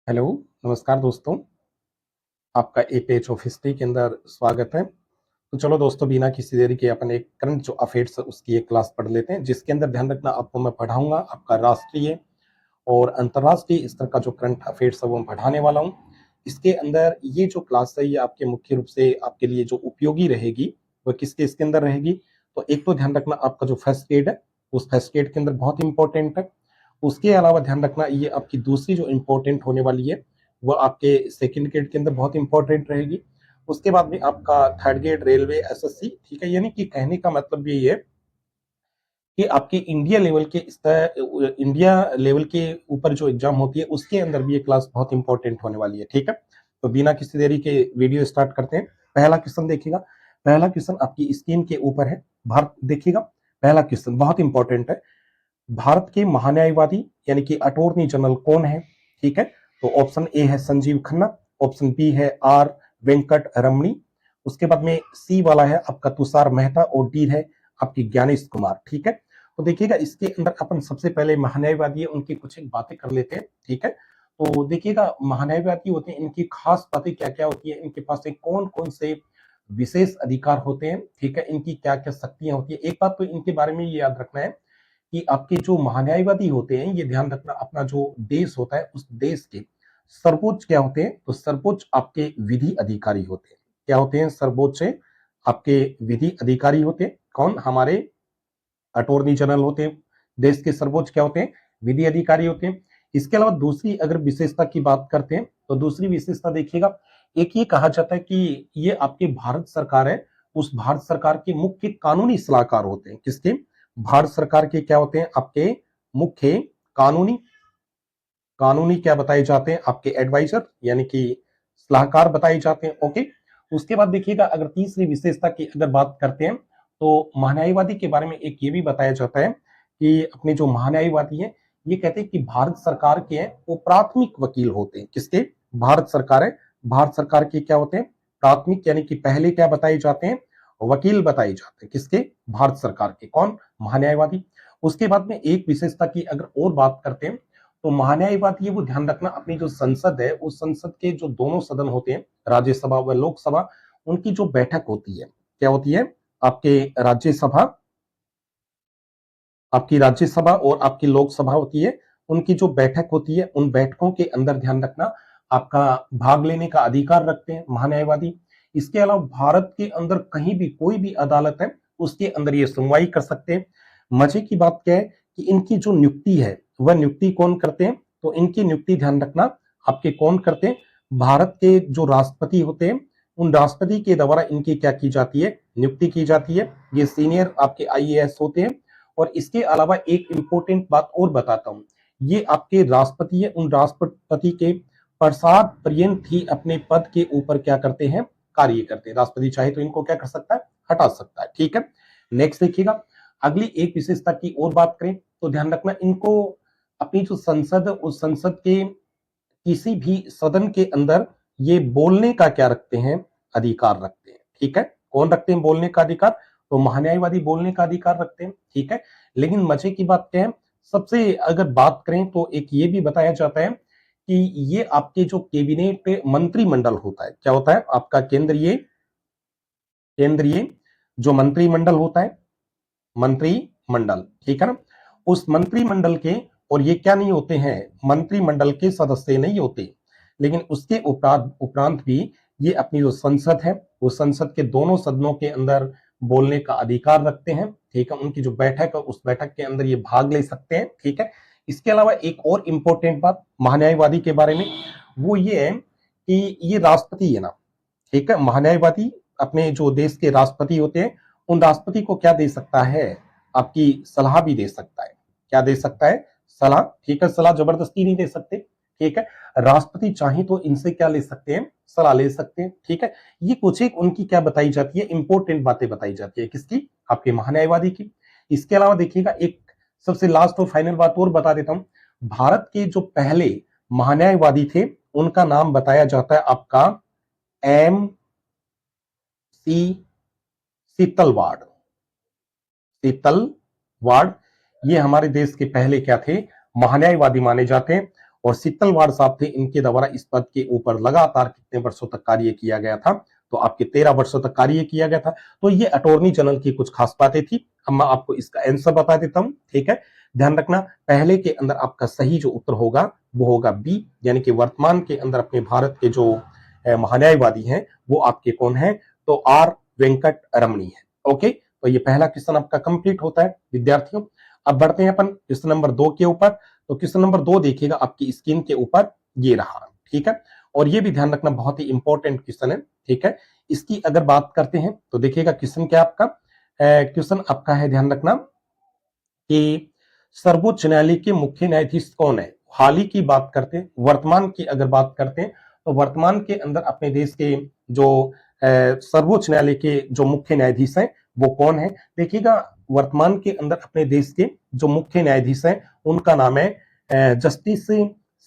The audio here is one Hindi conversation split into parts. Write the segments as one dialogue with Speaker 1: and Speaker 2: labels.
Speaker 1: हेलो, नमस्कार दोस्तों। आपका ए पेज ऑफ हिस्ट्री के अंदर स्वागत है। तो चलो दोस्तों, बिना किसी देरी के अपन एक करंट जो अफेयर्स है उसकी एक क्लास पढ़ लेते हैं, जिसके अंदर ध्यान रखना आपको मैं पढ़ाऊंगा आपका राष्ट्रीय और अंतर्राष्ट्रीय स्तर का जो करंट अफेयर्स है वो मैं पढ़ाने वाला हूँ। इसके अंदर ये जो क्लास है ये आपके मुख्य रूप से आपके लिए जो उपयोगी रहेगी वो किसके इसके अंदर रहेगी। तो एक तो ध्यान रखना आपका जो फर्स्ट एड है उस फर्स्ट एड के अंदर बहुत इंपॉर्टेंट है। उसके अलावा ध्यान रखना ये आपकी दूसरी जो इंपॉर्टेंट होने वाली है वो आपके सेकंड ग्रेड के अंदर बहुत इंपॉर्टेंट रहेगी। उसके बाद में आपका थर्ड ग्रेड रेलवे एसएससी, ठीक है। यानी कि कहने का मतलब ये है कि आपकी इंडिया लेवल के स्तर इंडिया लेवल के ऊपर जो एग्जाम होती है उसके अंदर भी ये क्लास बहुत इंपॉर्टेंट होने वाली है, ठीक है। तो बिना किसी देरी के वीडियो स्टार्ट करते हैं। पहला क्वेश्चन देखिएगा। पहला क्वेश्चन आपकी स्क्रीन के ऊपर है। भारत देखिएगा, पहला क्वेश्चन बहुत इंपॉर्टेंट है। भारत के महान्यायवादी यानी कि अटॉर्नी जनरल कौन है, ठीक है। तो ऑप्शन ए है संजीव खन्ना, ऑप्शन बी है आर वेंकट रमणी, उसके बाद में सी वाला है आपका तुषार मेहता और डी है आपकी ज्ञानेश कुमार, ठीक है। तो देखिएगा इसके अंदर अपन सबसे पहले महान्यायवादी है उनकी कुछ एक बातें कर लेते हैं, ठीक है। तो देखिएगा महान्यायवादी होते हैं, इनकी खास बातें क्या क्या होती है, इनके पास कौन कौन से विशेष अधिकार होते हैं, ठीक है, इनकी क्या क्या शक्तियां होती है। एक बात तो इनके बारे में ये याद रखना है कि आपके जो महान्यायवादी होते हैं ये ध्यान रखना अपना जो देश होता है उस देश के सर्वोच्च क्या होते हैं, तो सर्वोच्च आपके विधि अधिकारी होते हैं। क्या होते हैं? सर्वोच्च आपके विधि अधिकारी होते हैं। कौन? हमारे अटॉर्नी जनरल होते हैं। देश के सर्वोच्च क्या होते हैं? विधि अधिकारी होते हैं। इसके अलावा दूसरी अगर विशेषता की बात करते हैं तो दूसरी विशेषता देखिएगा, एक ये कहा जाता है कि ये आपके भारत सरकार है उस भारत सरकार के मुख्य कानूनी सलाहकार होते हैं। किसके? भारत सरकार के क्या होते हैं? आपके मुख्य कानूनी कानूनी क्या बताए जाते हैं? आपके एडवाइजर यानी कि सलाहकार बताए जाते हैं, ओके। उसके बाद देखिएगा अगर तीसरी विशेषता की अगर बात करते हैं तो महान्यायवादी के बारे में एक ये भी बताया जाता है कि अपने जो महान्यायवादी है ये कहते हैं कि भारत सरकार के हैं वो प्राथमिक वकील होते हैं। किसके? भारत सरकार है, भारत सरकार के क्या होते हैं? प्राथमिक यानी कि पहले क्या बताए जाते हैं? वकील बताए जाते हैं। किसके? भारत सरकार के। कौन? महान्यायवादी। उसके बाद में एक विशेषता की अगर और बात करते हैं तो महान्यायवादी ये वो ध्यान रखना अपनी जो संसद है उस संसद के जो दोनों सदन होते हैं राज्यसभा व लोकसभा, उनकी जो बैठक होती है क्या होती है? आपके राज्यसभा, आपकी राज्यसभा और आपकी लोकसभा होती है, उनकी जो बैठक होती है उन बैठकों के अंदर ध्यान रखना आपका भाग लेने का अधिकार रखते हैं महान्यायवादी। इसके अलावा भारत के अंदर कहीं भी कोई भी अदालत है उसके अंदर ये सुनवाई कर सकते हैं। मजे की बात क्या है कि इनकी जो नियुक्ति है वह नियुक्ति कौन करते हैं? तो इनकी नियुक्ति ध्यान रखना आपके कौन करते हैं? भारत के जो राष्ट्रपति होते हैं उन राष्ट्रपति के द्वारा इनकी क्या की जाती है? नियुक्ति की जाती है। ये सीनियर आपके आईएएस होते हैं। और इसके अलावा एक इंपॉर्टेंट बात और बताता हूं, ये आपके राष्ट्रपति है, उन राष्ट्रपति के प्रसाद पर्यंत ही अपने पद के ऊपर क्या करते हैं? कार्य करते हैं। राष्ट्रपति चाहे तो इनको क्या कर सकता है? हटा सकता है, ठीक है। नेक्स्ट देखिएगा, अगली एक विशेषता की और बात करें तो ध्यान रखना इनको अपनी जो संसद उस संसद के किसी भी सदन के अंदर ये बोलने का क्या रखते हैं? अधिकार रखते हैं, ठीक है। कौन रखते हैं बोलने का अधिकार? तो महान्यायवादी बोलने का अधिकार रखते हैं, ठीक है। लेकिन मजे की बात क्या है, सबसे अगर बात करें तो एक ये भी बताया जाता है कि ये आपके जो कैबिनेट मंत्रिमंडल होता है क्या होता है? आपका केंद्रीय जो मंत्रिमंडल होता है, मंत्रिमंडल, ठीक है ना। उस मंत्रिमंडल के, और ये क्या नहीं होते हैं? मंत्रिमंडल के सदस्य नहीं होते, लेकिन उसके उपरांत उपरांत भी ये अपनी जो संसद है वो संसद के दोनों सदनों के अंदर बोलने का अधिकार रखते हैं, ठीक है। उनकी जो बैठक है उस बैठक के अंदर ये भाग ले सकते हैं, ठीक है। इसके अलावा एक और इंपॉर्टेंट बात महान्यायवादी के बारे में वो ये है कि ये राष्ट्रपति है ना, ठीक है। महान्यायवादी अपने जो देश के राष्ट्रपति होते हैं उन राष्ट्रपति को क्या दे सकता है? आपकी सलाह भी दे सकता है। क्या दे सकता है? सलाह, ठीक है। सलाह जबरदस्ती नहीं दे सकते, ठीक है। राष्ट्रपति चाहे तो इनसे क्या ले सकते हैं? सलाह ले सकते हैं, ठीक है। ये कुछ एक उनकी क्या बताई जाती है? इंपॉर्टेंट बातें बताई जाती है। किसकी? आपके महान्यायवादी की। इसके अलावा देखिएगा एक सबसे लास्ट और फाइनल बात और बता देता हूं, भारत के जो पहले महान्यायवादी थे उनका नाम बताया जाता है आपका एम सी शीतलवाड़। शीतलवाड़ ये हमारे देश के पहले क्या थे? महान्यायवादी माने जाते हैं। और सीतलवाड़ साहब थे, इनके द्वारा इस पद के ऊपर लगातार कितने वर्षों तक कार्य किया गया था, तो आपके 13 वर्षों तक कार्य किया गया था। तो ये अटॉर्नी जनरल की कुछ खास बातें थी। अब मैं आपको इसका आंसर बता देता हूं, ठीक है। ध्यान रखना, पहले के अंदर आपका सही जो उत्तर होगा वो होगा बी, यानी कि वर्तमान के अंदर अपने भारत के जो महान्यायवादी हैं वो आपके कौन है, तो आर वेंकट रमणी है। ओके, तो ये पहला क्वेश्चन आपका कंप्लीट होता है विद्यार्थियों। अब बढ़ते हैं अपन क्वेश्चन नंबर 2 के ऊपर। तो क्वेश्चन नंबर 2 देखिएगा आपकी स्क्रीन के ऊपर, ये रहा, ठीक है। और ये भी ध्यान रखना बहुत ही इंपॉर्टेंट क्वेश्चन है, ठीक है। इसकी अगर बात करते हैं तो देखिएगा क्वेश्चन क्या आपका, क्वेश्चन आपका है, ध्यान रखना कि सर्वोच्च न्यायालय के मुख्य न्यायाधीश कौन है। हाल ही की बात करते हैं, वर्तमान की अगर बात करते हैं तो वर्तमान के अंदर अपने देश के जो सर्वोच्च न्यायालय के जो मुख्य न्यायाधीश हैं वो कौन है। देखिएगा वर्तमान के अंदर अपने देश के जो मुख्य न्यायाधीश हैं उनका नाम है जस्टिस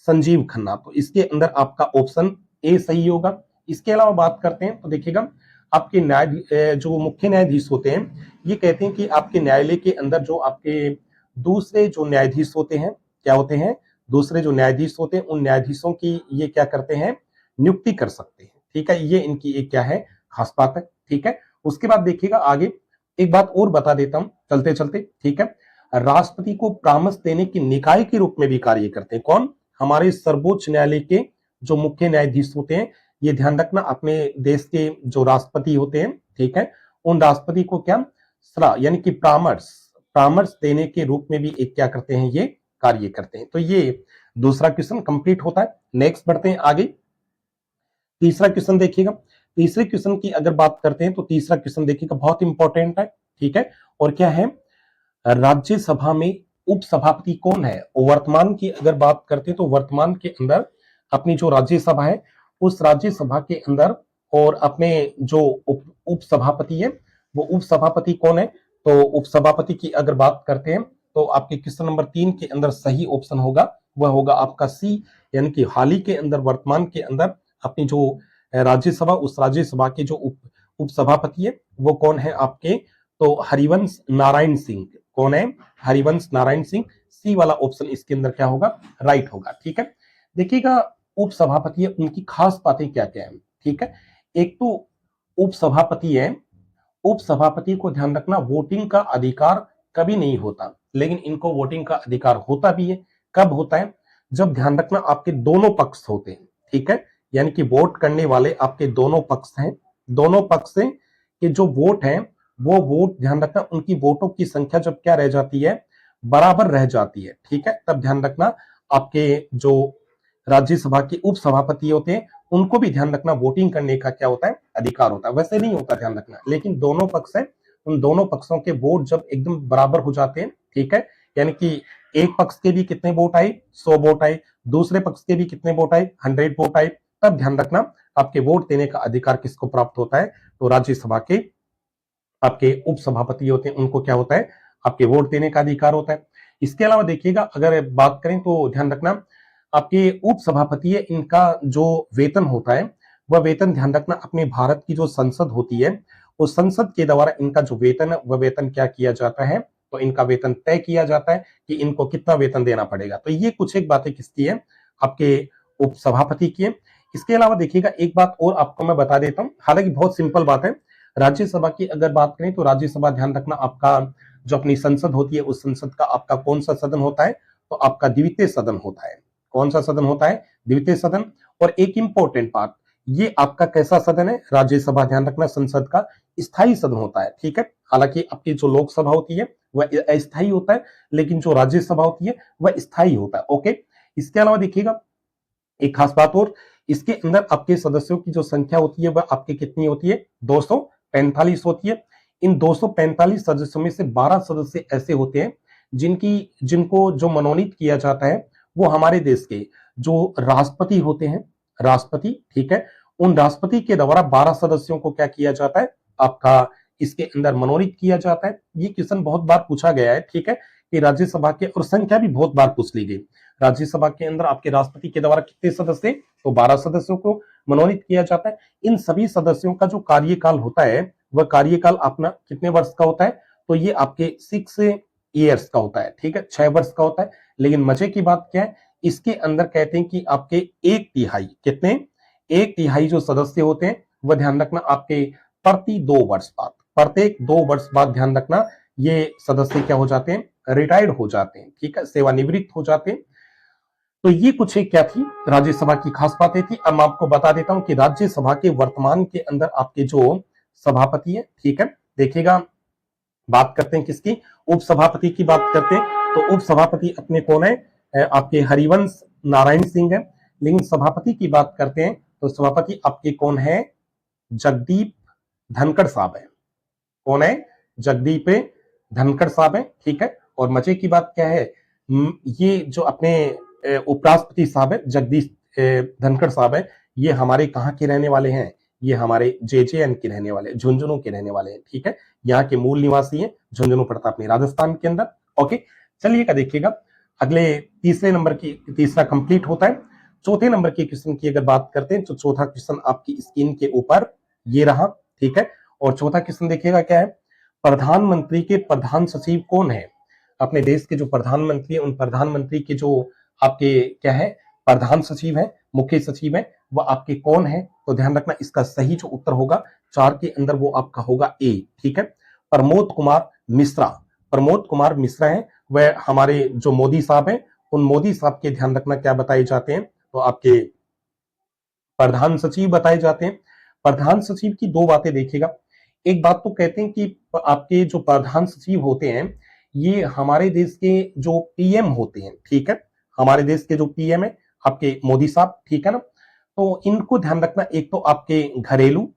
Speaker 1: संजीव खन्ना। तो इसके अंदर आपका ऑप्शन ए सही होगा। इसके अलावा बात करते हैं तो देखिएगा आपके न्याय जो मुख्य न्यायाधीश होते हैं, ये कहते हैं कि आपके न्यायालय के अंदर जो आपके दूसरे जो न्यायाधीश होते हैं, क्या होते हैं, दूसरे जो न्यायाधीश होते हैं उन न्यायाधीशों की ये क्या करते हैं, नियुक्ति कर सकते हैं, ठीक है। ये इनकी एक क्या है, खास बात है, ठीक है। उसके बाद देखिएगा आगे एक बात और बता देता हूं चलते चलते, ठीक है। राष्ट्रपति को परामर्श देने की निकाय के रूप में भी कार्य करते हैं कौन, हमारे सर्वोच्च न्यायालय के जो मुख्य न्यायाधीश होते हैं। ये ध्यान रखना, अपने देश के जो राष्ट्रपति होते हैं, ठीक है, उन राष्ट्रपति को क्या यानी कि परामर्श देने के रूप में भी एक क्या करते हैं, ये कार्य करते हैं। तो ये दूसरा क्वेश्चन कंप्लीट होता है। नेक्स्ट बढ़ते हैं आगे, तीसरा क्वेश्चन देखिएगा। तीसरे क्वेश्चन की अगर बात करते हैं तो तीसरा क्वेश्चन देखिएगा बहुत इंपॉर्टेंट है, ठीक है। और क्या है, राज्यसभा में उपसभापति कौन है। वर्तमान की अगर बात करते हैं तो वर्तमान के अंदर अपनी जो राज्यसभा है उस राज्यसभा के अंदर और अपने जो उपसभापति है वो उपसभापति कौन है। तो उपसभापति की अगर बात करते हैं तो आपके क्वेश्चन नंबर 3 के अंदर सही ऑप्शन होगा, वह होगा आपका सी, यानी कि हाल ही के अंदर वर्तमान के अंदर अपनी जो राज्यसभा, उस राज्यसभा के जो उपसभापति है वो कौन है आपके, तो हरिवंश नारायण सिंह। कौन है, हरिवंश नारायण सिंह। सी वाला ऑप्शन इसके अंदर क्या होगा, राइट होगा, ठीक है। देखिएगा उपसभापति है, उनकी खास बातें क्या क्या है, ठीक है। एक तो उपसभापति है, उपसभापति को ध्यान रखना वोटिंग का अधिकार कभी नहीं होता, लेकिन इनको वोटिंग का अधिकार होता भी है। कब होता है, जब ध्यान रखना आपके दोनों पक्ष होते हैं, ठीक है, यानी कि वोट करने वाले आपके दोनों पक्ष हैं, दोनों पक्ष से के जो वोट हैं वो वोट ध्यान रखना उनकी वोटों की संख्या जब क्या रह जाती है, बराबर रह जाती है, ठीक है, तब ध्यान रखना आपके जो राज्यसभा के उपसभापति होते हैं उनको भी ध्यान रखना वोटिंग करने का क्या होता है, अधिकार होता है। वैसे नहीं होता, ध्यान रखना, लेकिन दोनों पक्ष हैं, उन दोनों पक्षों के वोट जब एकदम बराबर हो जाते हैं, ठीक है, यानी कि एक पक्ष के भी कितने वोट आए, 100 वोट आए, दूसरे पक्ष के भी कितने वोट आए, 100 वोट आए, तब ध्यान रखना आपके वोट देने का अधिकार किसको प्राप्त होता है, तो राज्यसभा के आपके उपसभापति होते हैं उनको क्या होता है, आपके वोट देने का अधिकार होता है। इसके अलावा देखिएगा अगर बात करें तो ध्यान रखना आपके उपसभापति है, इनका जो वेतन होता है वह वेतन ध्यान रखना अपने भारत की जो संसद होती है उस संसद के द्वारा इनका जो वेतन है वह वेतन क्या किया जाता है, तो इनका वेतन तय किया जाता है कि इनको कितना वेतन देना पड़ेगा। तो ये कुछ एक बातें किसकी है, आपके उपसभापति की है। इसके अलावा देखिएगा एक बात और आपको मैं बता देता हूं, हालांकि बहुत सिंपल बात है। राज्यसभा की अगर बात करें तो राज्यसभा ध्यान रखना आपका जो अपनी संसद होती है उस संसद का आपका कौन सा सदन होता है, तो आपका द्वितीय सदन होता है। कौन सा सदन होता है, द्वितीय सदन। और एक इंपॉर्टेंट बात, ये आपका कैसा सदन है, राज्यसभा ध्यान रखना संसद का स्थायी सदन होता है, ठीक है। हालांकि आपकी जो लोकसभा होती है वह अस्थायी होता है, लेकिन जो राज्यसभा होती है वह स्थायी होता है। ओके, इसके अलावा देखिएगा एक खास बात और, इसके अंदर आपके सदस्यों की जो संख्या होती है वह आपकी कितनी होती है, 245 होती है। इन 245 सदस्यों में से 12 सदस्य ऐसे होते हैं जिनको जो मनोनीत किया जाता है वो हमारे देश के जो राष्ट्रपति होते हैं, राष्ट्रपति, ठीक है, उन राष्ट्रपति के द्वारा 12 सदस्यों को क्या किया जाता है, आपका इसके अंदर मनोनीत किया जाता है। ये क्वेश्चन बहुत बार पूछा गया है, ठीक है, कि राज्यसभा के, और संख्या भी बहुत बार पूछ ली गई, राज्यसभा के अंदर आपके राष्ट्रपति के द्वारा कितने सदस्य, तो 12 सदस्यों को मनोनीत किया जाता है। इन सभी सदस्यों का जो कार्यकाल होता है वह कार्यकाल अपना कितने वर्ष का होता है, तो ये आपके 6 ईयर्स का होता है, ठीक है, 6 वर्ष का होता है। लेकिन मजे की बात क्या है, इसके अंदर कहते हैं कि आपके 1/3 कितने, 1/3 जो सदस्य होते हैं वह ध्यान रखना आपके प्रति 2 वर्ष बाद, प्रत्येक 2 वर्ष बाद ध्यान रखना ये सदस्य क्या हो जाते हैं, रिटायर्ड हो जाते हैं, ठीक है, सेवानिवृत्त हो जाते हैं। तो ये कुछ एक क्या थी राज्यसभा की खास बातें थी। अब मैं आपको बता देता हूं कि राज्यसभा के वर्तमान के अंदर आपके जो सभापति है, ठीक है, देखिएगा, बात करते हैं किसकी, उपसभापति की बात करते हैं। तो उपसभापति अपने कौन है, आपके हरिवंश नारायण सिंह है। लेकिन सभापति की बात करते हैं तो सभापति आपके कौन है, जगदीप धनखड़ साहब है। कौन है, जगदीप धनखड़ साहब है, ठीक है। और मजे की बात क्या है, ये जो अपने उपराष्ट्रपति साहब है जगदीश धनखड़ साहब है, ये हमारे कहाँ के रहने वाले हैं, ये हमारे जेजेएन के रहने वाले, झुंझुनू के रहने वाले हैं, ठीक है। यहाँ के मूल निवासी हैं, झुंझुनू पड़ता अपने राजस्थान के अंदर। ओके, चलिएगा देखिएगा अगले तीसरे नंबर की, तीसरा कंप्लीट होता है। चौथे नंबर के क्वेश्चन की अगर बात करते हैं तो चौथा क्वेश्चन आपकी स्क्रीन के ऊपर ये रहा, ठीक है। और चौथा क्वेश्चन देखिएगा क्या है, प्रधानमंत्री के प्रधान सचिव कौन है। अपने देश के जो प्रधानमंत्री है उन प्रधानमंत्री के जो आपके क्या है, प्रधान सचिव है, मुख्य सचिव है, वह आपके कौन है। तो ध्यान रखना इसका सही जो उत्तर होगा 4 के अंदर वो आपका होगा ए, ठीक है, प्रमोद कुमार मिश्रा। प्रमोद कुमार मिश्रा है, वह हमारे जो मोदी साहब हैं उन मोदी साहब के ध्यान रखना क्या बताए जाते हैं, तो आपके प्रधान सचिव बताए जाते हैं। प्रधान सचिव की 2 बातें देखिएगा, एक बात तो कहते हैं कि आपके जो प्रधान सचिव होते हैं ये हमारे देश के जो पीएम होते हैं, ठीक है, हमारे देश के जो पीएम है आपके मोदी साहब, ठीक है ना। तो इनको ध्यान रखना, एक तो आपके घरेलू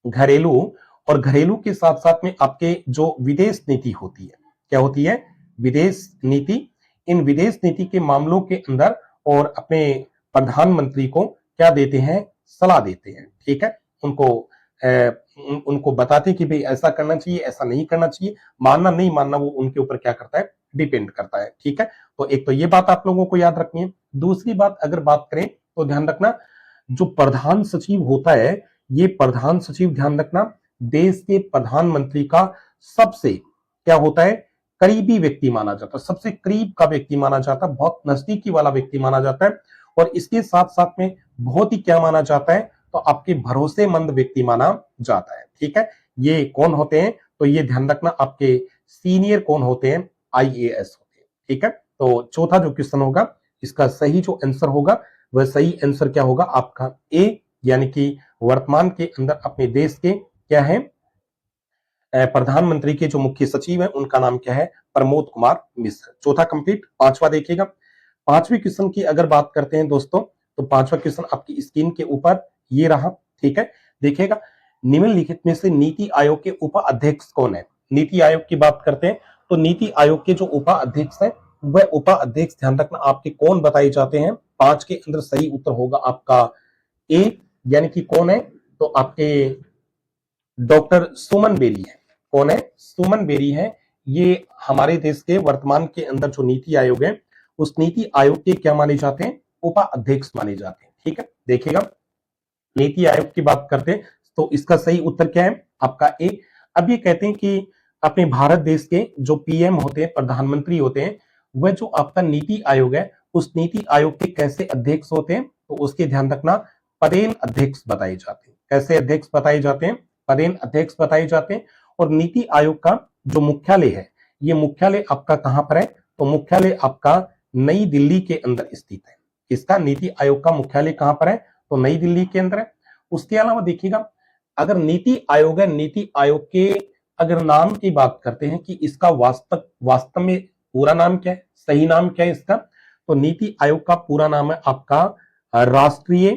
Speaker 1: घरेलू और घरेलू के साथ साथ में आपके जो विदेश नीति होती है, क्या होती है, विदेश नीति। इन विदेश नीति के मामलों के अंदर और अपने प्रधानमंत्री को क्या देते हैं, सलाह देते हैं, ठीक है। उनको उनको बताते कि भाई ऐसा करना चाहिए, ऐसा नहीं करना चाहिए, मानना नहीं मानना वो उनके ऊपर क्या करता है, डिपेंड करता है, ठीक है। तो एक तो ये बात आप लोगों को याद रखनी है। दूसरी बात अगर बात करें तो ध्यान रखना जो प्रधान सचिव होता है, ये प्रधान सचिव ध्यान रखना देश के प्रधानमंत्री का सबसे क्या होता है, करीबी व्यक्ति माना जाता है, सबसे करीब का व्यक्ति माना जाता है, बहुत नजदीकी वाला व्यक्ति माना जाता है। और इसके साथ साथ में बहुत ही क्या माना जाता है, तो आपके भरोसेमंद व्यक्ति माना जाता है, ठीक है। ये कौन होते हैं, तो ये ध्यान रखना आपके सीनियर कौन होते हैं, आईएएस होते हैं, ठीक है। तो चौथा जो क्वेश्चन होगा इसका सही जो आंसर होगा वह सही आंसर क्या होगा आपका ए, यानी कि वर्तमान के अंदर अपने देश के क्या है, प्रधानमंत्री के जो मुख्य सचिव है उनका नाम क्या है, प्रमोद कुमार मिश्र। चौथा कंप्लीट। पांचवा देखिएगा, पांचवी क्वेश्चन की अगर बात करते हैं दोस्तों, तो पांचवा क्वेश्चन आपकी स्क्रीन के ऊपर ये रहा, ठीक है। देखिएगा, निम्नलिखित में से नीति आयोग के उपाध्यक्ष कौन है। नीति आयोग की बात करते हैं तो नीति आयोग के जो उपाध्यक्ष है वह उपाध्यक्ष ध्यान रखना आपके कौन बताए जाते हैं। 5 के अंदर सही उत्तर होगा आपका ए, यानी कि कौन है, तो आपके डॉक्टर सुमन बेरी है। कौन है, सुमन बेरी है। ये हमारे देश के वर्तमान के अंदर जो नीति आयोग है उस नीति आयोग के क्या माने जाते हैं, उपाध्यक्ष माने जाते हैं, ठीक है। देखिएगा, नीति आयोग की बात करते हैं तो इसका सही उत्तर क्या है आपका ए। अब ये कहते हैं कि अपने भारत देश के जो पीएम होते हैं, प्रधानमंत्री होते हैं, वह जो आपका नीति आयोग है उस नीति आयोग के कैसे अध्यक्ष होते हैं, तो उसके ध्यान रखना पदेन अध्यक्ष बताए जाते हैं। कैसे अध्यक्ष बताए जाते हैं, पदेन अध्यक्ष बताए जाते हैं। और नीति आयोग का जो मुख्यालय है, ये मुख्यालय आपका कहां पर है, तो मुख्यालय आपका नई दिल्ली के अंदर स्थित है। इसका नीति आयोग का मुख्यालय कहां पर है, तो नई दिल्ली के अंदर है। उसके अलावा देखिएगा, अगर नीति आयोग है, नीति आयोग के अगर नाम की बात करते हैं कि इसका वास्तव में पूरा नाम क्या है, सही नाम क्या है इसका, तो नीति आयोग का पूरा नाम है आपका राष्ट्रीय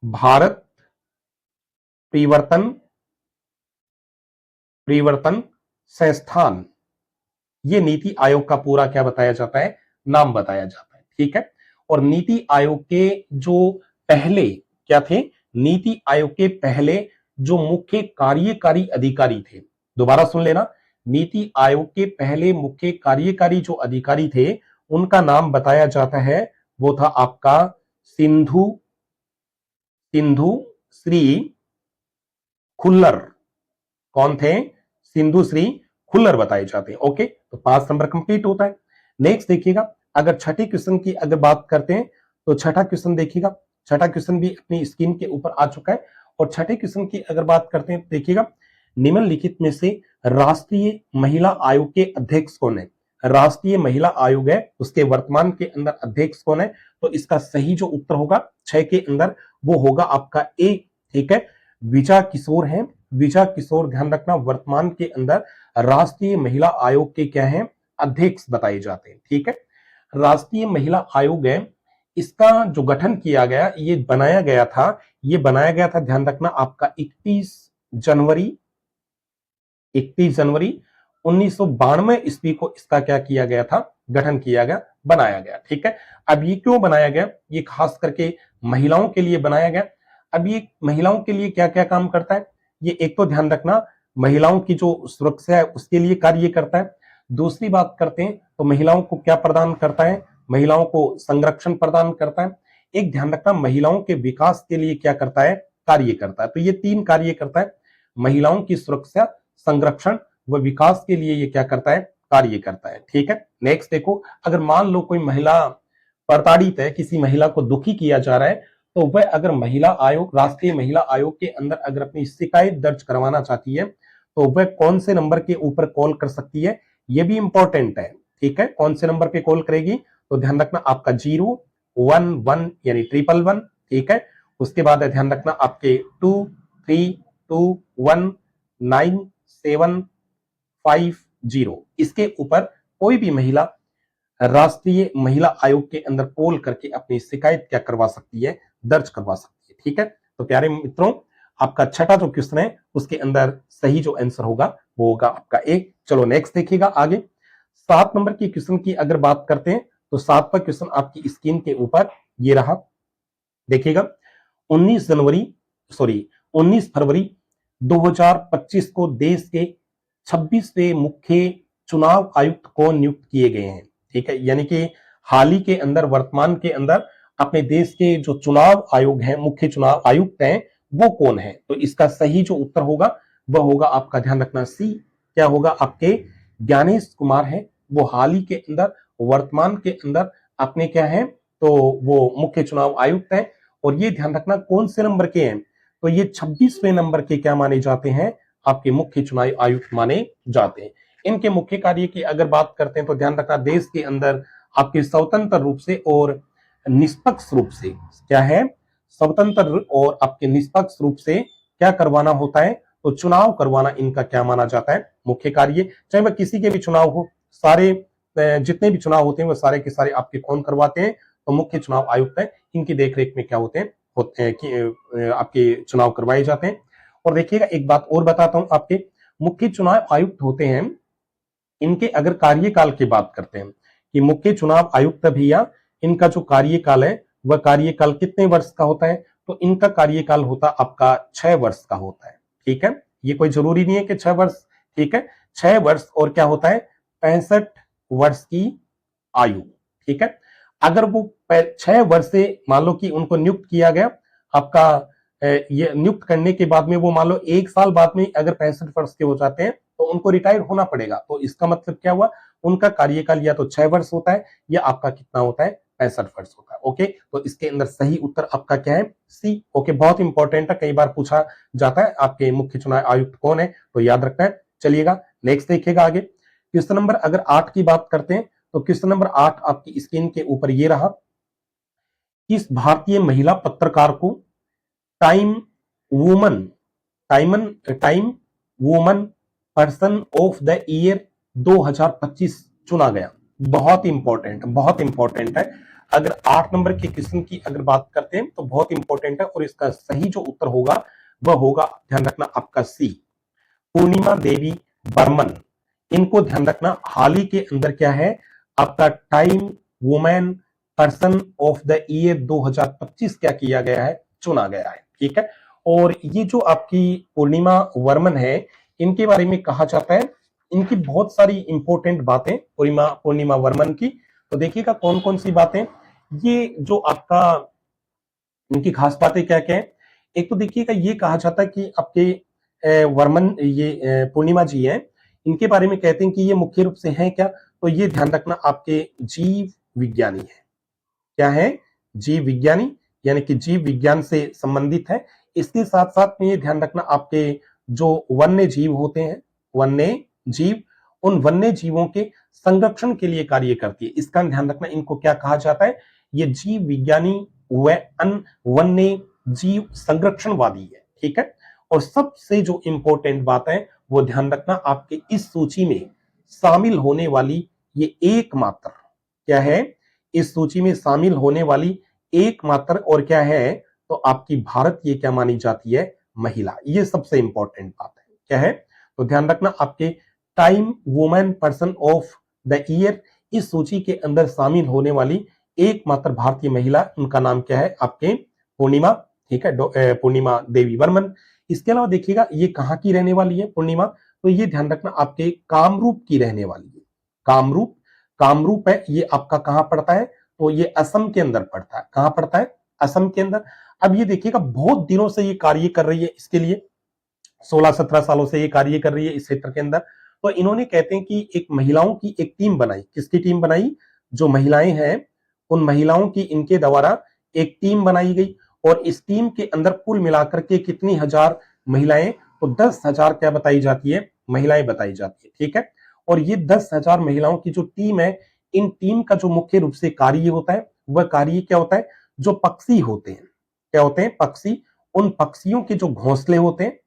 Speaker 1: भारत परिवर्तन परिवर्तन संस्थान। ये नीति आयोग का पूरा क्या बताया जाता है, नाम बताया जाता है, ठीक है। और नीति आयोग के जो पहले क्या थे, नीति आयोग के पहले जो मुख्य कार्यकारी अधिकारी थे, दोबारा सुन लेना, नीति आयोग के पहले मुख्य कार्यकारी जो अधिकारी थे उनका नाम बताया जाता है, वो था आपका सिंधु सिंधु श्री खुल्लर। कौन थे, सिंधु श्री खुल्लर बताए जाते हैं। ओके, तो 5 नंबर कंप्लीट होता है। नेक्स्ट देखिएगा, अगर छठे क्वेश्चन की अगर बात करते हैं तो छठा क्वेश्चन देखिएगा, छठा क्वेश्चन भी अपनी स्क्रीन के ऊपर आ चुका है। और छठे क्वेश्चन की अगर बात करते हैं, देखिएगा, निम्नलिखित में से राष्ट्रीय महिला आयोग के अध्यक्ष कौन है? राष्ट्रीय महिला आयोग है, उसके वर्तमान के अंदर अध्यक्ष कौन है? तो इसका सही जो उत्तर होगा 6 के अंदर वो होगा आपका ए। ठीक है, विजय किशोर है, विजय किशोर, ध्यान रखना, वर्तमान के अंदर राष्ट्रीय महिला आयोग के क्या है? अध्यक्ष बताए जाते हैं। ठीक है, राष्ट्रीय महिला आयोग है, इसका जो गठन किया गया, ये बनाया गया था, ये बनाया गया था, ध्यान रखना, आपका 31 जनवरी 1992 ईस्वी को इसका क्या किया गया था? गठन किया गया, बनाया गया। ठीक है, अब ये क्यों बनाया गया? ये खास करके महिलाओं के लिए बनाया गया। अब ये महिलाओं के लिए क्या क्या काम करता है? ये एक तो ध्यान रखना, महिलाओं की जो सुरक्षा है उसके लिए कार्य करता है। दूसरी बात करते हैं तो महिलाओं को क्या प्रदान करता है? महिलाओं को संरक्षण प्रदान करता है। एक ध्यान रखना, महिलाओं के विकास के लिए क्या करता है? कार्य करता है। तो ये 3 कार्य करता है, महिलाओं की सुरक्षा, संरक्षण व विकास के लिए ये क्या करता है? कार्य करता है। ठीक है, नेक्स्ट देखो, अगर मान लो कोई महिला प्रताड़ित है, किसी महिला को दुखी किया जा रहा है, तो वह अगर महिला आयोग, राष्ट्रीय महिला आयोग के अंदर अगर अपनी शिकायत दर्ज करवाना चाहती है तो वह कौन से नंबर के ऊपर कॉल कर सकती है? यह भी इंपॉर्टेंट है। ठीक है, कौन से नंबर पे कॉल करेगी? तो ध्यान रखना, आपका 011 यानी 111। ठीक है, उसके बाद ध्यान रखना आपके 23219750, इसके ऊपर कोई भी महिला राष्ट्रीय महिला आयोग के अंदर कॉल करके अपनी शिकायत क्या करवा सकती है? दर्ज करवा सकती है। ठीक है, तो प्यारे मित्रों, आपका छठा जो क्वेश्चन है उसके अंदर सही जो आंसर होगा वो होगा आपका ए। चलो नेक्स्ट देखिएगा आगे, 7 नंबर की क्वेश्चन की अगर बात करते हैं तो 7वां क्वेश्चन आपकी स्क्रीन के ऊपर ये रहा, देखिएगा, 19 फरवरी 2025 को देश के 26वें मुख्य चुनाव आयुक्त को नियुक्त किए गए हैं। ठीक है, यानी कि हाल ही के अंदर, वर्तमान के अंदर अपने देश के जो चुनाव आयोग हैं, मुख्य चुनाव आयुक्त हैं, वो कौन है? तो इसका सही जो उत्तर होगा वह होगा आपका, ध्यान रखना, सी। क्या होगा? आपके ज्ञानेश कुमार है, वो हाल ही के अंदर, वर्तमान के अंदर अपने क्या है? तो वो मुख्य चुनाव आयुक्त है। और ये ध्यान रखना कौन से नंबर के हैं? तो ये 26वें नंबर के क्या माने जाते हैं? आपके मुख्य चुनाव आयुक्त माने जाते हैं। इनके मुख्य कार्य की अगर बात करते हैं तो ध्यान रखना, देश के अंदर आपके स्वतंत्र रूप से और निष्पक्ष रूप से क्या है? स्वतंत्र और आपके निष्पक्ष रूप से क्या करवाना होता है? तो चुनाव करवाना इनका क्या माना जाता है? मुख्य कार्य। चाहे वह किसी के भी चुनाव हो, सारे जितने भी चुनाव होते हैं वो सारे के सारे आपके कौन करवाते हैं? तो मुख्य चुनाव आयुक्त है, इनकी देखरेख में क्या होते हैं कि आपके चुनाव करवाए जाते हैं। और देखिएगा, एक बात और बताता हूं, आपके मुख्य चुनाव आयुक्त होते हैं, इनके अगर कार्यकाल की बात करते हैं कि मुख्य चुनाव आयुक्त भैया, इनका जो कार्यकाल है वह कार्यकाल कितने वर्ष का होता है? तो इनका कार्यकाल होता आपका 6 वर्ष का होता है। ठीक है, ये कोई जरूरी नहीं है कि 6 वर्ष। ठीक है, 6 वर्ष और क्या होता है? 65 वर्ष की आयु। ठीक है, अगर वो 6 वर्ष से मान लो कि उनको नियुक्त किया गया, आपका ये नियुक्त करने के बाद में वो मान लो 1 साल बाद में अगर 65 वर्ष के हो जाते हैं तो उनको रिटायर होना पड़ेगा। तो इसका मतलब क्या हुआ? उनका कार्यकाल या तो 6 वर्ष होता है या आपका कितना होता है? 65 वर्ष होता है। ओके, तो इसके अंदर सही उत्तर आपका क्या है? सी। ओके, बहुत इंपॉर्टेंट है, कई बार पूछा जाता है आपके मुख्य चुनाव आयुक्त कौन है, तो याद रखना है। चलिएगा नेक्स्ट देखिएगा आगे, क्वेश्चन नंबर अगर 8 की बात करते हैं तो क्वेश्चन नंबर 8 आपकी स्क्रीन के ऊपर ये रहा, किस भारतीय महिला पत्रकार को time woman time woman person of the year 2025 चुना गया? बहुत इंपॉर्टेंट, बहुत इंपॉर्टेंट है। अगर 8 नंबर के क्वेश्चन की अगर बात करते हैं तो बहुत इंपॉर्टेंट है और इसका सही जो उत्तर होगा वह होगा, ध्यान रखना, आपका सी, पूर्णिमा देवी बर्मन। इनको ध्यान रखना, हाल ही के अंदर क्या है? आपका time women person of the year 2025 क्या किया गया है? चुना गया है। ठीक है, और ये जो आपकी पूर्णिमा वर्मन है, इनके बारे में कहा जाता है, इनकी बहुत सारी इंपॉर्टेंट बातें पूर्णिमा वर्मन की। तो देखिएगा कौन कौन सी बातें, ये जो आपका इनकी खास बातें क्या क्या है। एक तो देखिएगा, ये कहा जाता है कि आपके वर्मन, ये पूर्णिमा जी हैं, इनके बारे में कहते हैं कि ये मुख्य रूप से हैं क्या, तो ये ध्यान रखना आपके जीव विज्ञानी है। क्या है? जीव विज्ञानी, यानी कि जीव विज्ञान से संबंधित है। इसके साथ साथ में ये ध्यान रखना आपके जो वन्य जीव होते हैं, वन्य जीव, उन वन्य जीवों के संरक्षण के लिए कार्य करती है। इसका ध्यान रखना, इनको क्या कहा जाता है? ये जीव विज्ञानी व वन्य जीव संरक्षणवादी है। ठीक है। और सबसे जो इंपॉर्टेंट बात है वो ध्यान रखना, आपके इस सूची में शामिल होने वाली ये एकमात्र, क्या है? इस सूची में शामिल होने वाली एकमात्र और क्या है, तो आपकी भारत ये क्या मानी जाती है? महिला। ये सबसे इंपॉर्टेंट बात है। क्या है? तो ध्यान रखना, आपके time women person of the year, इस सूची के अंदर शामिल होने वाली एकमात्र भारतीय महिला, उनका नाम क्या है? आपके पूर्णिमा। ठीक है, पूर्णिमा देवी बर्मन। इसके अलावा देखिएगा, ये कहां की रहने वाली है पूर्णिमा? तो ये ध्यान रखना, आपके कामरूप की रहने वाली है। कामरूप, कामरूप है, ये आपका कहां पड़ता है? तो ये असम के अंदर पड़ता है। कहां पड़ता है? असम के अंदर। अब ये देखिएगा, बहुत दिनों से ये कार्य कर रही है, इसके लिए 16-17 सालों से ये कार्य कर रही है इस क्षेत्र के अंदर। तो इन्होंने कहते हैं कि एक महिलाओं की एक टीम बनाई। किसकी टीम बनाई? जो महिलाएं हैं, उन महिलाओं की इनके द्वारा एक टीम बनाई गई। और इस टीम के अंदर कुल मिलाकर के कितनी हजार महिलाएं? तो 10,000 क्या बताई जाती है? महिलाएं बताई जाती है। ठीक है। और ये 10,000 महिलाओं की जो टीम है, इन टीम का जो मुख्य रूप से कार्य होता है, वह कार्य क्या होता है? जो पक्षी होते हैं, क्या होते हैं? पक्षी। उन पक्षियों के जो घोंसले होते हैं,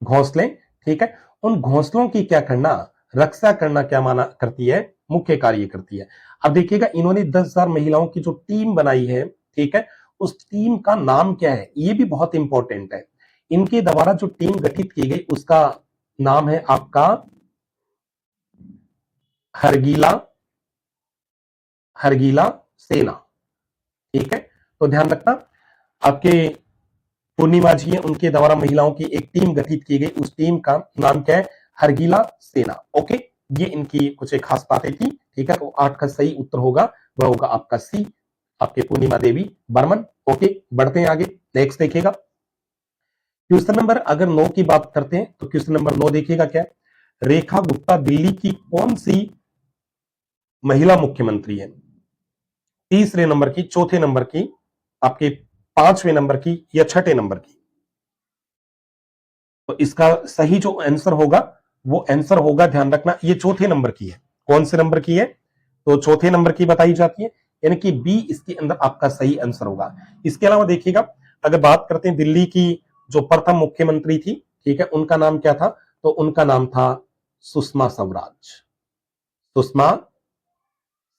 Speaker 1: घोंसले, ठीक है, उन घोंसलों की क्या करना? रक्षा करना क्या माना करती है? मुख्य कार्य करती है। अब देखिएगा, इन्होंने 10,000 महिलाओं की जो टीम बनाई है, ठीक है, उस टीम का नाम क्या है? ये भी बहुत इंपॉर्टेंट है। इनके द्वारा जो टीम गठित की गई, उसका नाम है आपका हरगीला, हरगीला सेना। ठीक है। तो ध्यान रखना, आपके पूर्णिमा जी है, उनके द्वारा महिलाओं की एक टीम गठित की गई, उस टीम का नाम क्या है? हरगीला सेना। ओके, ये इनकी कुछ एक खास बातें थी। ठीक है। तो 8 का सही उत्तर होगा, वह होगा आपका सी, आपके पूर्णिमा देवी बर्मन। ओके, बढ़ते हैं आगे। नेक्स्ट देखिएगा, क्वेश्चन नंबर अगर 9 की बात करते हैं, तो क्वेश्चन नंबर 9 देखिएगा क्या? रेखा गुप्ता दिल्ली की कौन सी महिला मुख्यमंत्री है? तीसरे नंबर की, चौथे नंबर की, आपके 5वें नंबर की, या 6ठे नंबर की? तो इसका सही जो आंसर होगा, वो आंसर होगा, ध्यान रखना, ये चौथे नंबर की है। कौन से नंबर की है? तो चौथे नंबर की बताई जाती है, यानी कि बी इसके अंदर आपका सही आंसर होगा। इसके अलावा देखिएगा, अगर बात करते हैं दिल्ली की जो प्रथम मुख्यमंत्री थी, ठीक है, उनका नाम क्या था? तो उनका नाम था सुषमा स्वराज। सुषमा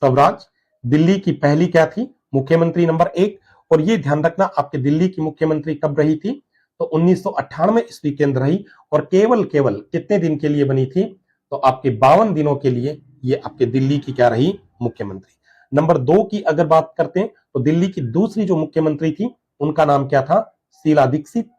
Speaker 1: स्वराज दिल्ली की पहली क्या थी? मुख्यमंत्री नंबर 1। और ये ध्यान रखना, आपके दिल्ली की मुख्यमंत्री कब रही थी? तो 1998 ईस्वी के अंदर रही। और केवल केवल कितने दिन के लिए बनी थी? तो आपके 52 दिनों के लिए ये आपके दिल्ली की क्या रही? मुख्यमंत्री। नंबर 2 की अगर बात करते हैं, तो दिल्ली की दूसरी जो मुख्यमंत्री थी, उनका नाम क्या था? शीला दीक्षित।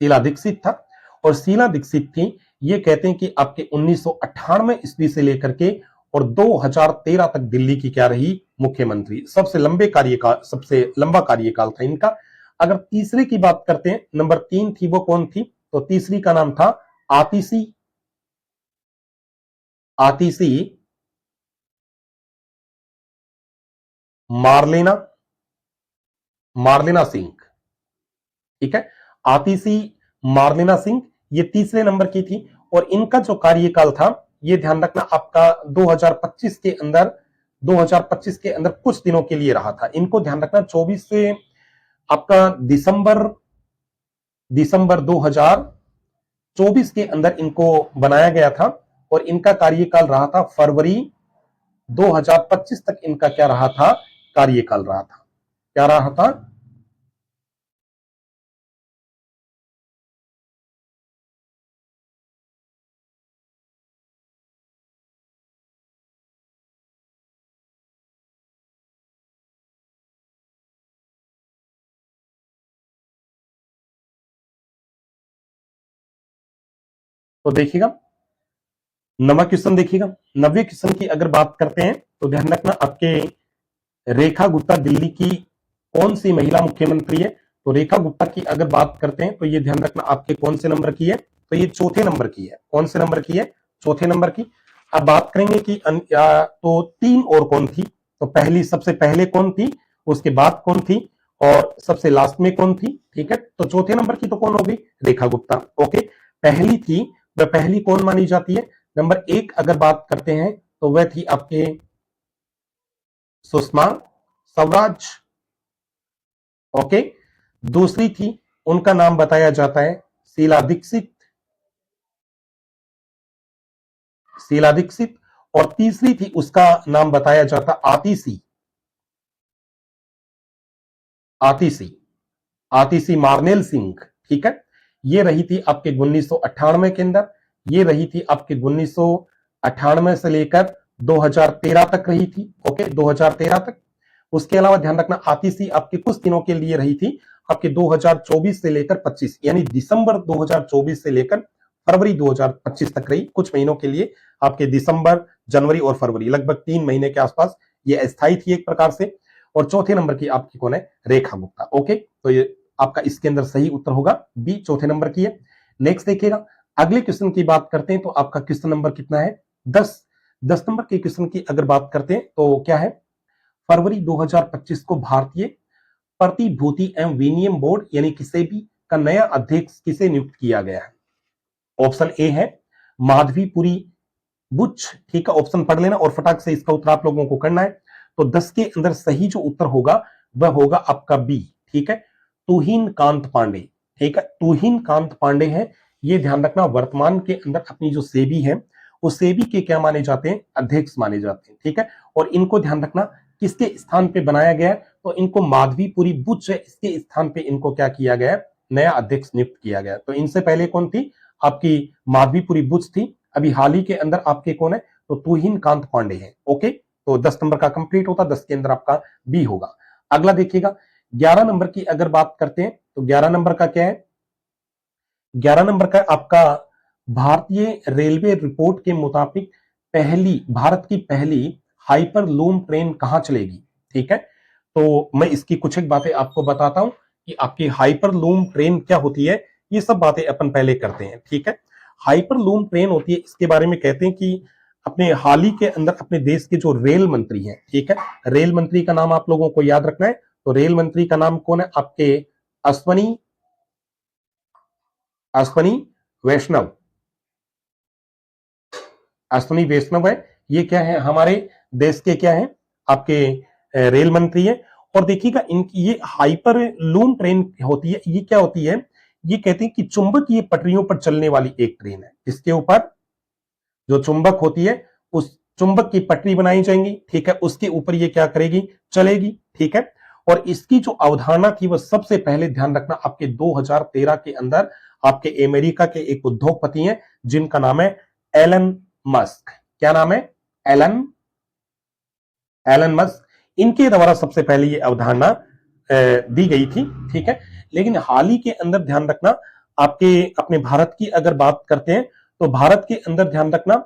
Speaker 1: शीला दीक्षित था। और शीला दीक्षित थी, ये कहते हैं कि आपके 1998 ईस्वी से लेकर के और 2013 तक दिल्ली की क्या रही? मुख्यमंत्री। सबसे लंबा कार्यकाल था इनका। अगर तीसरे की बात करते हैं, नंबर 3 थी, वो कौन थी? तो तीसरी का नाम था आतिशी, आतिशी मारलेना, मारलेना सिंह। ठीक है, आतिशी मारलेना सिंह, ये तीसरे नंबर की थी। और इनका जो कार्यकाल था, ये ध्यान रखना, आपका 2025 के अंदर, 2025 के अंदर कुछ दिनों के लिए रहा था। इनको ध्यान रखना, 24 से आपका दिसंबर दिसंबर 2024 के अंदर इनको बनाया गया था। और इनका कार्यकाल रहा था फरवरी 2025 तक। इनका क्या रहा था? कार्यकाल रहा था। क्या रहा था? तो देखिएगा, नवा क्वेश्चन देखिएगा। 90 क्वेश्चन की अगर बात करते हैं, तो ध्यान रखना, आपके रेखा गुप्ता दिल्ली की कौन सी महिला मुख्यमंत्री है? तो रेखा गुप्ता की अगर बात करते हैं, तो ये ध्यान रखना, आपके कौन से नंबर की है? तो ये चौथे नंबर की है। कौन से नंबर की है? चौथे नंबर की। अब बात करेंगे कि तो तीन और कौन थी। तो पहली, सबसे पहले कौन थी, उसके बाद कौन थी, और सबसे लास्ट में कौन थी। ठीक है, तो चौथे नंबर की तो कौन होगी? रेखा गुप्ता। ओके, पहली थी, वह पहली कौन मानी जाती है? नंबर एक अगर बात करते हैं तो वह थी आपके सुषमा स्वराज। ओके, दूसरी थी, उनका नाम बताया जाता है शीला दीक्षित। शीला दीक्षित। और तीसरी थी, उसका नाम बताया जाता आतिशी। आतिशी, आतिशी मार्नेल सिंह। ठीक है, ये रही थी आपके 1998 के अंदर। ये रही थी आपके 1998 से लेकर 2013 तक रही थी। ओके, 2013 तक। उसके अलावा ध्यान रखना, आतिशी आपके कुछ दिनों के लिए रही थी, आपके 2024 से लेकर 25, यानी दिसंबर 2024 से लेकर फरवरी 2025 तक रही। कुछ महीनों के लिए आपके दिसंबर, जनवरी और फरवरी, लगभग 3 महीने के आसपास ये अस्थायी थी एक प्रकार से। और चौथे नंबर की आपकी कौन है? रेखा गुप्ता। ओके, तो ये आपका इसके अंदर सही उत्तर होगा बी, चौथे नंबर की है। नेक्स्ट देखिएगा, अगले क्वेश्चन की बात करते हैं तो आपका क्वेश्चन नंबर कितना है? 10। 10 नंबर के क्वेश्चन की अगर बात करते हैं तो क्या है? फरवरी 2025 को भारतीय प्रतिभूति एवं विनिमय बोर्ड यानी कि सेबी का नया अध्यक्ष किसे नियुक्त किया गया है? ऑप्शन ए है माधवीपुरी बुच। ठीक है, ऑप्शन पढ़ लेना और फटाक से इसका उत्तर आप लोगों को करना है। तो 10 के अंदर सही जो उत्तर होगा वह होगा आपका बी। ठीक है, तुहिन कांत पांडे। ठीक है, तुहिन कांत पांडे है। ये ध्यान रखना, वर्तमान के अंदर अपनी जो सेबी है, वो सेबी के क्या माने जाते हैं? अध्यक्ष माने जाते हैं। ठीक है, और इनको ध्यान रखना किसके स्थान पे बनाया गया है? तो इनको माधवीपुरी बुच है, इसके स्थान पे इनको क्या किया गया? नया अध्यक्ष नियुक्त किया गया। तो इनसे पहले कौन थी? आपकी माधवीपुरी बुच थी। अभी हाल ही के अंदर आपके कौन है? तो तुहिन कांत पांडे हैं। ओके, तो 10 नंबर का कंप्लीट होता, 10 के अंदर आपका बी होगा। अगला देखिएगा, 11 नंबर की अगर बात करते हैं तो 11 नंबर का क्या है? 11 नंबर का आपका भारतीय रेलवे रिपोर्ट के मुताबिक पहली, भारत की पहली हाइपर लूम ट्रेन कहां चलेगी? ठीक है, तो मैं इसकी कुछ एक बातें आपको बताता हूं कि आपकी हाइपर लूम ट्रेन क्या होती है। ये सब बातें अपन पहले करते हैं। ठीक है, हाइपर लूम ट्रेन होती है, इसके बारे में कहते हैं कि अपने हाल ही के अंदर अपने देश के जो रेल मंत्री हैं, ठीक है, रेल मंत्री का नाम आप लोगों को याद रखना है। तो रेल मंत्री का नाम कौन है? आपके अश्वनी, अश्वनी वैष्णव। अश्वनी वैष्णव है। ये क्या है? हमारे देश के क्या है? आपके रेल मंत्री है। और देखिएगा, इनकी ये हाइपर लूम ट्रेन होती है, ये क्या होती है? ये कहते हैं कि चुंबकीय पटरियों पर चलने वाली एक ट्रेन है। इसके ऊपर जो चुंबक होती है, उस चुंबक की पटरी बनाई जाएंगी। ठीक है, उसके ऊपर ये क्या करेगी? चलेगी। ठीक है, और इसकी जो अवधारणा थी वह सबसे पहले ध्यान रखना आपके 2013 के अंदर आपके अमेरिका के एक उद्योगपति हैं जिनका नाम है एलन मस्क। क्या नाम है? Elon, Elon Musk. इनके द्वारा सबसे पहले ये अवधारणा दी गई थी। ठीक है, लेकिन हाल ही के अंदर ध्यान रखना, आपके अपने भारत की अगर बात करते हैं तो भारत के अंदर ध्यान रखना,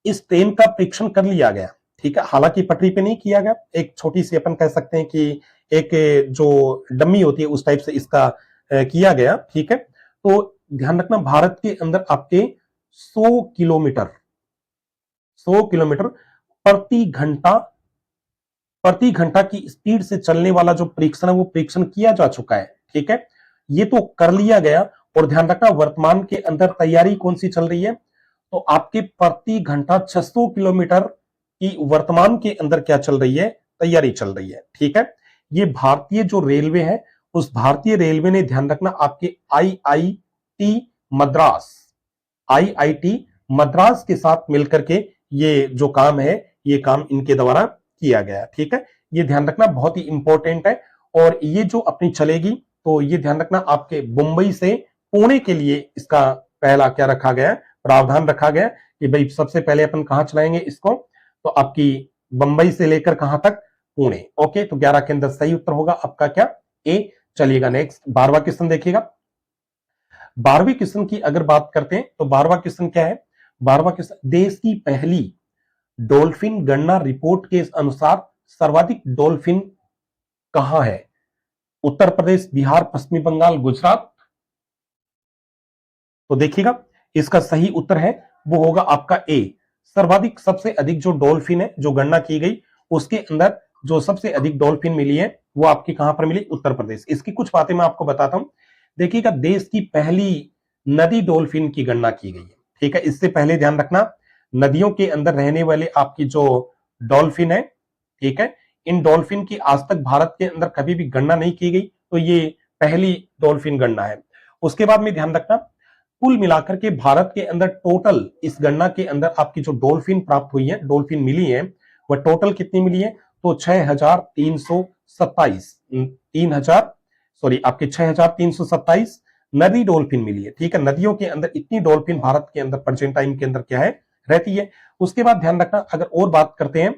Speaker 1: इस ट्रेन का परीक्षण कर लिया गया। ठीक है, हालांकि पटरी पे नहीं किया गया, एक छोटी सी अपन कह सकते हैं कि एक जो डमी होती है उस टाइप से इसका किया गया। ठीक है, तो ध्यान रखना, भारत के अंदर आपके 100 किलोमीटर, 100 किलोमीटर प्रति घंटा, प्रति घंटा की स्पीड से चलने वाला जो परीक्षण है वो परीक्षण किया जा चुका है। ठीक है, ये तो कर लिया गया। और ध्यान रखना, वर्तमान के अंदर तैयारी कौन सी चल रही है? तो आपके प्रति घंटा 600 किलोमीटर की वर्तमान के अंदर क्या चल रही है? तैयारी चल रही है। ठीक है, ये भारतीय जो रेलवे है, उस भारतीय रेलवे ने ध्यान रखना आपके आईआईटी मद्रास, आईआईटी मद्रास के साथ मिलकर के ये जो काम है, ये काम इनके द्वारा किया गया। ठीक है, ये ध्यान रखना बहुत ही इंपॉर्टेंट है। और ये जो अपनी चलेगी, तो ये ध्यान रखना आपके मुंबई से पुणे के लिए इसका पहला क्या रखा गया? प्रावधान रखा गया कि भाई सबसे पहले अपन कहां चलाएंगे इसको? तो आपकी बंबई से लेकर कहां तक? पुणे। ओके, तो 11 के अंदर सही उत्तर होगा आपका क्या? ए। चलिएगा नेक्स्ट, 12वां क्वेश्चन देखिएगा। 12वें क्वेश्चन की अगर बात करते हैं तो 12वां क्वेश्चन क्या है? 12वां क्वेश्चन, देश की पहली डॉल्फिन गणना रिपोर्ट के अनुसार सर्वाधिक डॉल्फिन कहां है? उत्तर प्रदेश, बिहार, पश्चिमी बंगाल, गुजरात। तो देखिएगा, इसका सही उत्तर है वो होगा आपका ए। सर्वाधिक सबसे अधिक जो डॉल्फिन है जो गणना की गई उसके अंदर जो सबसे अधिक डॉल्फिन मिली है वो आपकी कहां पर मिली, उत्तर प्रदेश। इसकी कुछ बातें मैं आपको बताता हूं। देखिएगा, देश की पहली नदी डॉल्फिन की गणना की गई है, ठीक है। इससे पहले ध्यान रखना, नदियों के अंदर रहने वाले आपकी जो डॉल्फिन है, ठीक है, इन डॉल्फिन की आज तक भारत के अंदर कभी भी गणना नहीं की गई, तो ये पहली डॉल्फिन गणना है। उसके बाद में ध्यान रखना, कुल मिलाकर के भारत के अंदर टोटल इस गणना के अंदर आपकी जो डॉल्फिन प्राप्त हुई है, डॉल्फिन मिली है, वह टोटल कितनी मिली है, तो 6,327 3000 सॉरी आपके 6,327 नदी डॉल्फिन मिली है, ठीक है। नदियों के अंदर इतनी डॉल्फिन भारत के अंदर प्रेजेंट टाइम के अंदर क्या है, रहती है। उसके बाद ध्यान रखना, अगर और बात करते हैं,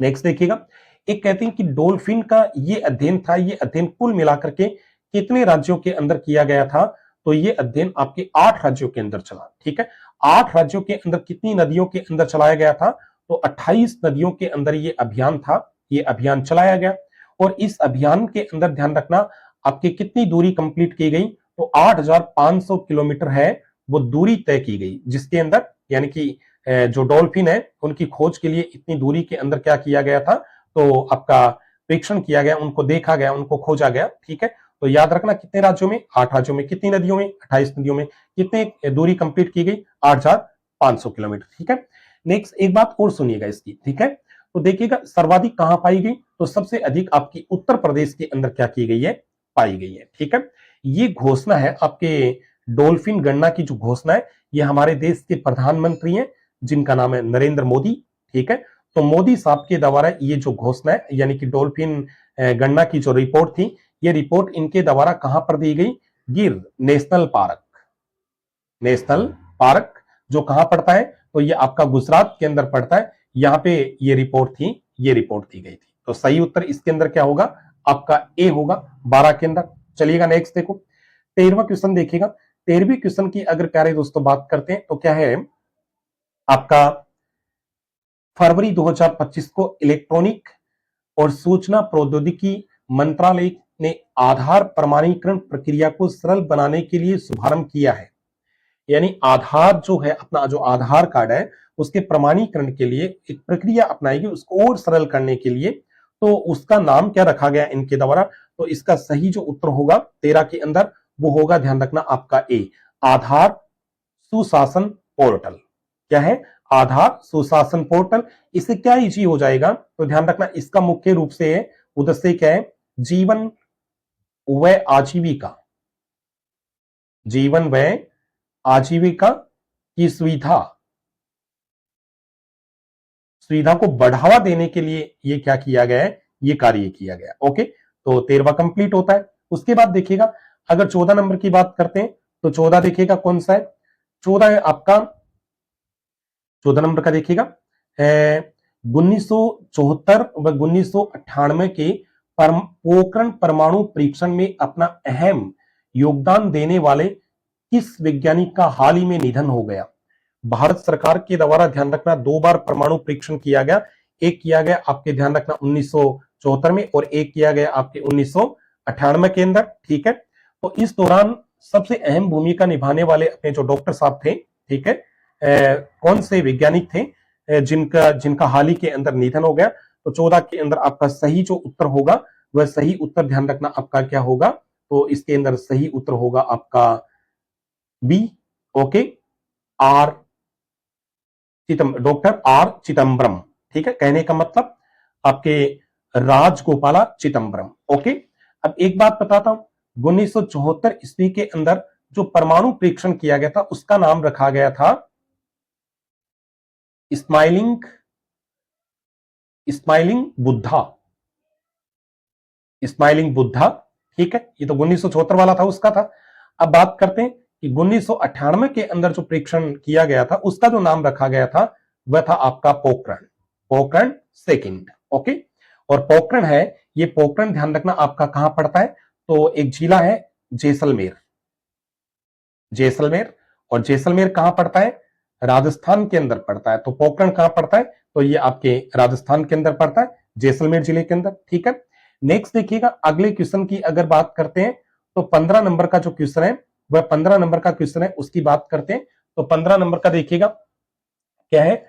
Speaker 1: नेक्स्ट देखिएगा, एक कहते हैं कि डॉल्फिन का ये अध्ययन था, ये अध्ययन कुल मिलाकर के कितने राज्यों के अंदर किया गया था, तो ये अध्ययन आपके 8 राज्यों के अंदर चला, ठीक है। 8 राज्यों के अंदर कितनी नदियों के अंदर चलाया गया था, तो 28 नदियों के अंदर ये अभियान था, ये अभियान चलाया गया। और इस अभियान के अंदर ध्यान रखना, आपकी कितनी दूरी कंप्लीट की गई, तो 8,500 किलोमीटर है वो दूरी तय की गई, जिसके अंदर यानी कि जो डॉल्फिन है उनकी खोज के लिए इतनी दूरी के अंदर क्या किया गया था, तो आपका परीक्षण किया गया, उनको देखा गया, उनको खोजा गया, ठीक है। तो याद रखना, कितने राज्यों में, 8 राज्यों में, कितनी नदियों में, 28 नदियों में, कितने दूरी कंप्लीट की गई, 8,500 किलोमीटर, ठीक है। नेक्स्ट एक बात और सुनिएगा इसकी, ठीक है। तो देखिएगा, सर्वाधिक कहां पाई गई, तो सबसे अधिक आपकी उत्तर प्रदेश के अंदर क्या की गई है, पाई गई है, ठीक है। ये घोषणा है आपके डॉल्फिन गणना की, जो घोषणा है ये हमारे देश के प्रधानमंत्री हैं जिनका नाम है नरेंद्र मोदी, ठीक है। तो मोदी साहब के द्वारा ये जो घोषणा है यानी कि डॉल्फिन गणना की जो रिपोर्ट थी, ये रिपोर्ट इनके द्वारा कहां पर दी गई, गिर नेशनल पार्क। नेशनल पार्क जो कहां पड़ता है, तो ये आपका गुजरात के अंदर पड़ता है, यहां पे ये रिपोर्ट थी, ये रिपोर्ट दी गई थी। तो सही उत्तर इसके अंदर क्या होगा, आपका ए होगा 12 के अंदर। चलिएगा नेक्स्ट देखो, 13वां क्वेश्चन देखिएगा। 13वीं क्वेश्चन की अगर प्यारे दोस्तों बात करते हैं तो क्या है आपका, फरवरी 2025 को इलेक्ट्रॉनिक और सूचना प्रौद्योगिकी मंत्रालय ने आधार प्रमाणीकरण प्रक्रिया को सरल बनाने के लिए शुभारंभ किया है। यानी आधार जो है, अपना जो आधार कार्ड है उसके प्रमाणीकरण के लिए एक प्रक्रिया अपनाएगी, उसको और सरल करने के लिए। तो उसका नाम क्या रखा गया इनके द्वारा, तो इसका सही जो उत्तर होगा 13 के अंदर वो होगा, ध्यान रखना आपका ए, आधार सुशासन पोर्टल। क्या है, आधार सुशासन पोर्टल। इससे क्या इजी हो जाएगा, तो ध्यान रखना इसका मुख्य रूप से उद्देश्य क्या है, जीवन व आजीविका, जीवन व आजीविका की सुविधा को बढ़ावा देने के लिए ये क्या किया गया है, ये कार्य किया गया। ओके, तो 13वां कंप्लीट होता है। उसके बाद देखिएगा, अगर 14 नंबर की बात करते हैं तो 14 देखिएगा कौन सा है, 14 है आपका, 14 नंबर का देखिएगा 1974 व 1998 के पोखरण परमाणु परीक्षण में अपना अहम योगदान देने वाले किस वैज्ञानिक का हाल ही में निधन हो गया। भारत सरकार के द्वारा ध्यान रखना 2 बार परमाणु परीक्षण किया गया, एक किया गया आपके ध्यान रखना 1974 में और एक किया गया आपके 1998 के अंदर, ठीक है। तो इस दौरान सबसे अहम भूमिका निभाने वाले अपने जो डॉक्टर साहब थे, ठीक है, कौन से वैज्ञानिक थे जिनका जिनका हाल ही के अंदर निधन हो गया। तो 14 के अंदर आपका सही जो उत्तर होगा वह सही उत्तर ध्यान रखना आपका क्या होगा, तो इसके अंदर सही उत्तर होगा आपका B. Okay, R doctor R Chidambaram, ठीक है। कहने का मतलब आपके राजगोपाला चिदम्बरम। ओके, अब एक बात बताता हूं, 1974 ईस्वी के अंदर जो परमाणु परीक्षण किया गया था उसका नाम रखा गया था smiling smiling Buddha, smiling Buddha, ठीक है। ये तो 1974 वाला था, उसका था। अब बात करते हैं कि 1998 के अंदर जो परीक्षण किया गया था उसका जो नाम रखा गया था वह था आपका पोखरण, पोखरण सेकंड। ओके, और पोखरण है, ये पोखरण ध्यान रखना आपका कहां पड़ता है, तो एक जिला है जैसलमेर, जैसलमेर। और जैसलमेर कहां पड़ता है, राजस्थान के अंदर पड़ता है। तो पोखरण कहां पड़ता है, तो ये आपके राजस्थान के अंदर पड़ता है, जैसलमेर जिले के अंदर, ठीक है। नेक्स्ट देखिएगा, अगले क्वेश्चन की अगर बात करते हैं तो 15 नंबर का जो क्वेश्चन है वह 15 नंबर का क्वेश्चन है, उसकी बात करते हैं। तो 15 नंबर का देखिएगा क्या है,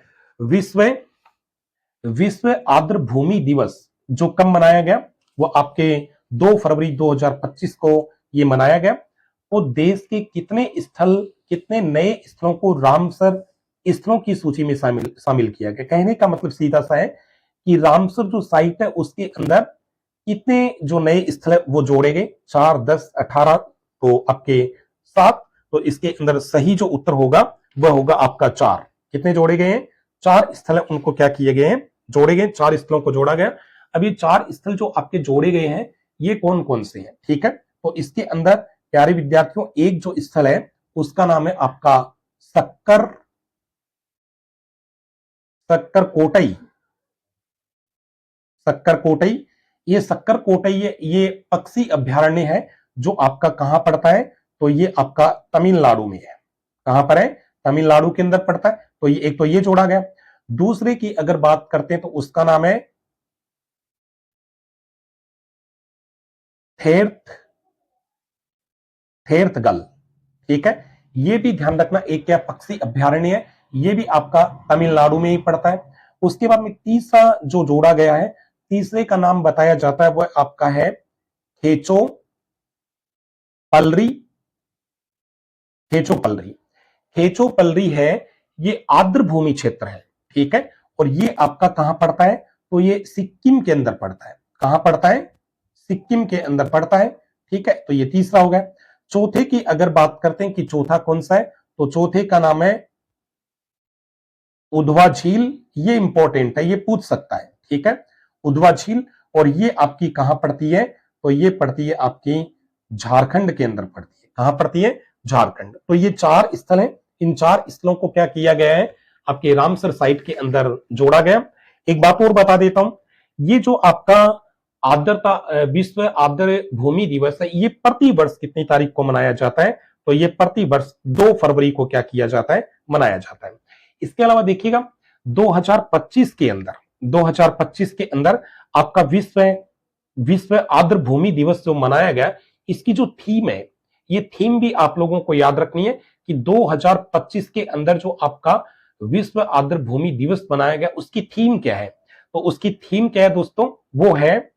Speaker 1: विश्व आर्द्र भूमि दिवस जो कब मनाया गया, वो आपके 2 फरवरी 2025 को ये मनाया गया। वो देश के कितने नए स्थलों को रामसर स्थलों की सूची में शामिल किया गया। कहने का मतलब सीधा सा है कि रामसर जो साइट है उसके अंदर कितने जो नए स्थल है वो जोड़े गए, 4, 10, 18 तो आपके 7। तो इसके अंदर सही जो उत्तर होगा वह होगा आपका 4। कितने जोड़े गए हैं, 4 स्थल उनको क्या किए गए हैं, जोड़े गए, 4 स्थलों को जोड़ा गया। अब ये 4 स्थल जो आपके जोड़े गए हैं ये कौन कौन से हैं, ठीक है। तो इसके अंदर प्यारे विद्यार्थियों एक जो स्थल है उसका नाम है आपका सक्करकोटई। ये सक्करकोटई ये पक्षी अभ्यारण्य है जो आपका कहां पड़ता है, तो ये आपका तमिलनाडु में है। कहां पर है, तमिलनाडु के अंदर पड़ता है। तो ये एक तो ये जोड़ा गया। दूसरे की अगर बात करते हैं तो उसका नाम है थेर्थगल, ठीक है। ये भी ध्यान रखना एक क्या पक्षी अभ्यारण्य है, ये भी आपका तमिलनाडु में ही पड़ता है। उसके बाद में तीसरा जो जोड़ा गया है, तीसरे का नाम बताया जाता है वह आपका है खेचो पलरी। खेचो पलरी है, ये आर्द्र भूमि क्षेत्र है, ठीक है। और ये आपका कहां पड़ता है, तो ये सिक्किम के अंदर पड़ता है। कहां पड़ता है, सिक्किम के अंदर पड़ता है, ठीक है। तो ये तीसरा हो गया। चौथे की अगर बात करते हैं कि चौथा कौन सा है, तो चौथे का नाम है उधवा झील। ये इंपॉर्टेंट है, ये पूछ सकता है, ठीक है, उधवा झील। और ये आपकी कहां पड़ती है, तो ये पड़ती है आपकी झारखंड के अंदर पड़ती है। कहां पड़ती है, झारखंड। तो ये 4 स्थल हैं। इन 4 स्थलों को क्या किया गया है, आपके रामसर साइट के अंदर जोड़ा गया। एक बात और बता देता हूं, ये जो आपका आर्द्रता विश्व आर्द्र भूमि दिवस है, ये प्रति वर्ष कितनी तारीख को मनाया जाता है, तो ये प्रति वर्ष 2 फरवरी को क्या किया जाता है, मनाया जाता है। इसके अलावा देखिएगा 2025 के अंदर आपका विश्व आर्द्र भूमि दिवस जो मनाया गया, इसकी जो थीम है, ये थीम भी आप लोगों को याद रखनी है कि 2025 के अंदर जो आपका विश्व आर्द्र भूमि दिवस मनाया गया उसकी थीम क्या है। तो उसकी थीम क्या है दोस्तों, वो है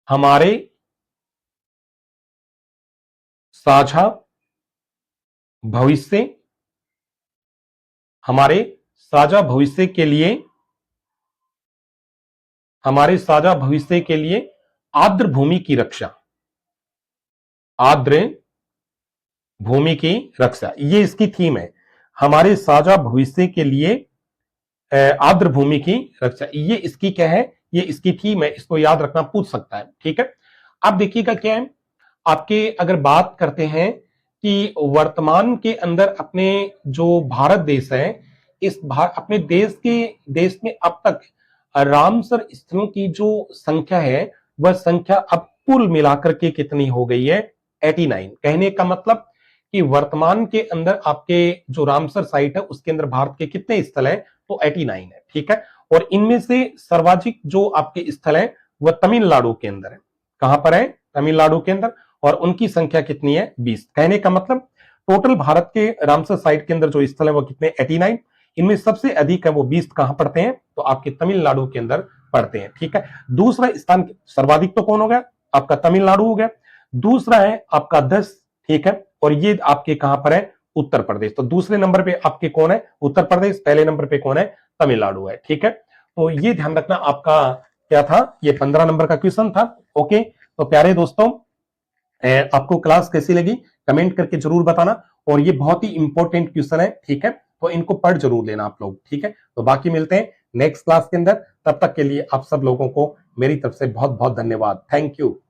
Speaker 1: हमारे साझा भविष्य, हमारे साझा भविष्य के लिए आर्द्र भूमि की रक्षा, आर्द्र भूमि की रक्षा, ये इसकी थीम है। हमारे साझा भविष्य के लिए आर्द्र भूमि की रक्षा, ये इसकी क्या है, ये इसकी थीम है। इसको याद रखना, पूछ सकता है, ठीक है। अब देखिएगा क्या है, आपके अगर बात करते हैं कि वर्तमान के अंदर अपने जो भारत देश है, अपने देश में अब तक रामसर स्थलों की जो संख्या है, वह संख्या अब कुल मिलाकर के कितनी हो गई है, 89। कहने का मतलब कि वर्तमान के अंदर आपके जो रामसर साइट है उसके अंदर भारत के कितने स्थल है, तो 89 है, ठीक है। और इनमें से सर्वाधिक जो आपके स्थल है वह तमिलनाडु के अंदर है। कहां पर है, तमिलनाडु के अंदर। और उनकी संख्या कितनी है, 20। कहने का मतलब टोटल भारत के रामसर साइट के अंदर जो स्थल है वो कितने, 89। इनमें सबसे अधिक है वो 20 कहां पड़ते हैं, तो आपके तमिलनाडु के अंदर पड़ते हैं, ठीक है। दूसरा स्थान सर्वाधिक तो कौन हो गया, आपका तमिलनाडु हो गया। दूसरा है आपका 10, ठीक है। और ये आपके कहां पर है, उत्तर प्रदेश। तो दूसरे नंबर पे आपके कौन है, उत्तर प्रदेश। पहले नंबर पे कौन है, तमिलनाडु है, ठीक है। तो ये ध्यान रखना, आपका क्या था, ये 15 नंबर का क्वेश्चन था। ओके, तो प्यारे दोस्तों आपको क्लास कैसी लगी कमेंट करके जरूर बताना। और ये बहुत ही इंपॉर्टेंट क्वेश्चन है, ठीक है, तो इनको पढ़ जरूर लेना आप लोग, ठीक है। तो बाकी मिलते हैं नेक्स्ट क्लास के अंदर, तब तक के लिए आप सब लोगों को मेरी तरफ से बहुत बहुत धन्यवाद। Thank you.